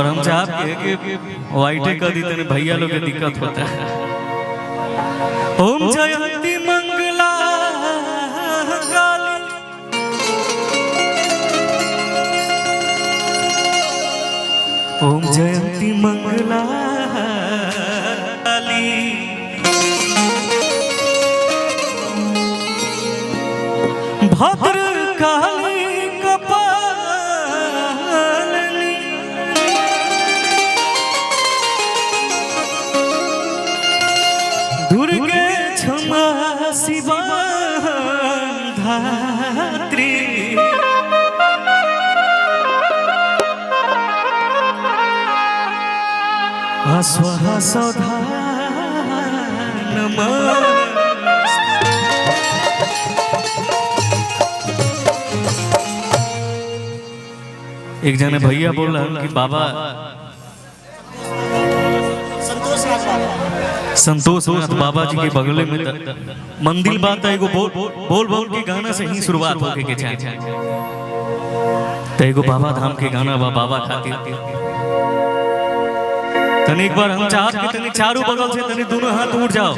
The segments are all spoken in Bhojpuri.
और हम चाह कि वाइटे कर दी तने भैया लोग के दिक्कत होता है। ओम जयंती मंगला काली, ओम जयंती मंगला काली, भद्र काली कपालिनी, दुर्गे क्षमा शिवा धात्री, स्वाहा सौधा एक जने भैया बोल रहा कि बाबा संतोषनाथ बाबा जी के बगले में मंदिर बात है, एगो बोल बोल के गाना से ही शुरुआत होके के चाहे तो एगो बाबा धाम के गाना बा बाबा खातिर। तने एक बार हम चाहत कि तने चारों बगल से तने दोनों हाथ उठ जाओ,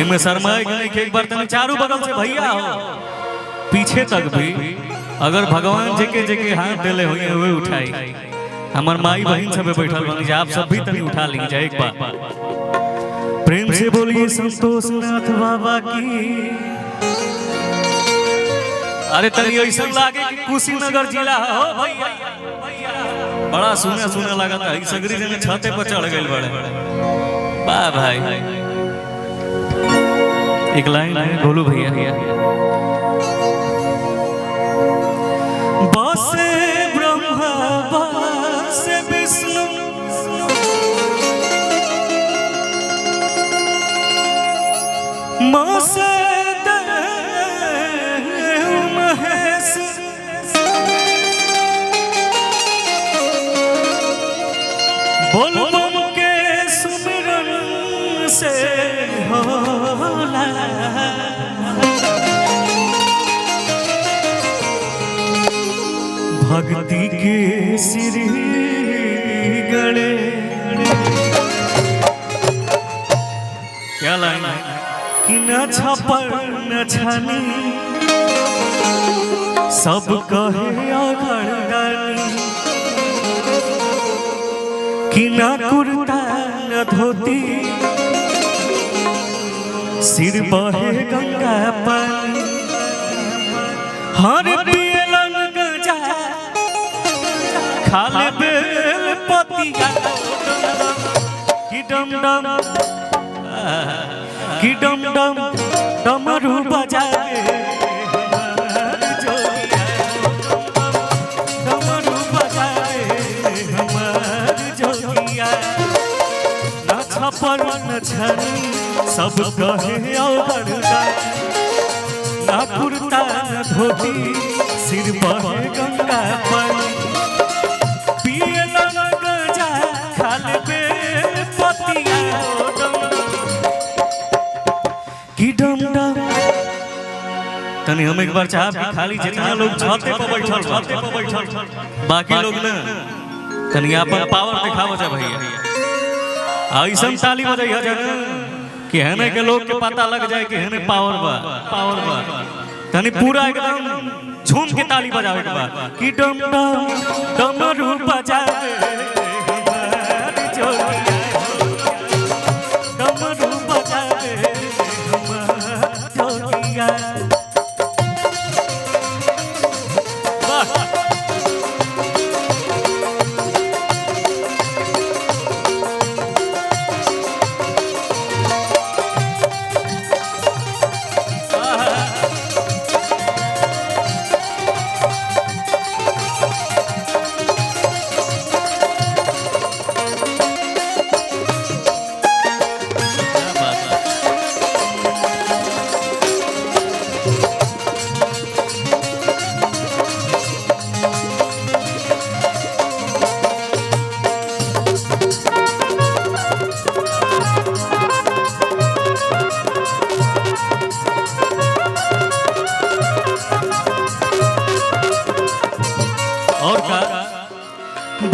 एमे शर्माए गने के एक बार तने चारों बगल से भैया हो पीछे तक भी अगर भगवान जेके जेके हाथ देले होइए हुए उठाई। हमार माई बहन सब बैठल बनी, आप सब भी तनी उठा ली जाए एक बार। प्रेम से बोलिए संतोषनाथ बाबा की। अरे तनी ऐसा लागे कि कुशीनगर जिला हो भैया, बड़ा सुना सुना लगा था। सगरी जने छते पर चढ़ गए बड़े वाह भाई। एक लाइन है बोलू भैया, बसे ब्रह्मा बसे विष्णु, मसे देव महेश, बोल बम के सुमिरन से होला, भक्ति के श्री गणे। क्या लाइन है कि न छपर न छानी, सब कहे अघड़दानी, कि न कुर्ता न धोती, सिर बहे गंगा पानी, हर पियलन गजा खाले बेल पतिया, कि डम डम कि डम डम डमरू बजाए डमरू बजाए हमार जोगिया। न छपर न छनी सब कहे अवघड़दानी, न कुर्ता न धोती सिर बहे गंगा पानी, पियलन गजा खाले बेल पतिया, कि डम डम। तनी हम एक बार चाह कि खाली जितना लोग छते पर बैठल बाकी लोग ना तनी अपन पावर दिखावो जा भैया। ऐसा ताली बजाइया जगह कि हने के लोग के पता लग जाए कि हने पावर बा। तनी पूरा एकदम झूम के ताली बजावे के बा, कि डम डम डमरू बजाए हमार जोगिया, डमरू बजाए हमार जोगिया।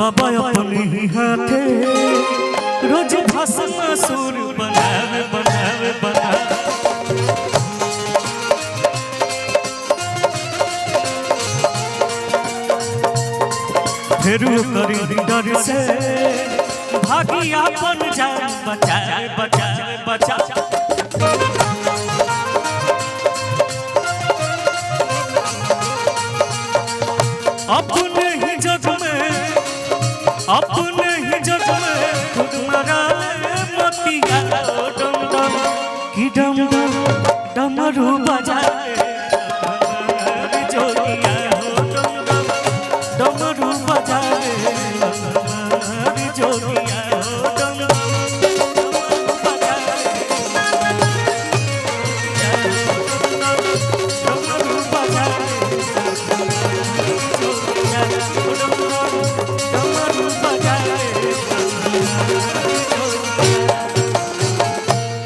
बाबा अपने ही हाथे रोज भस्मासुर बनावे बनावे बनावे। फिर करी डर से भागी अपन जान बचावे बचावे बचावे। अपने ही जग में अपने ही जग में खुद मरा मोतिया डम डम की डम डम डमरू बजाए जोगिया डम डम डमरू बजाए।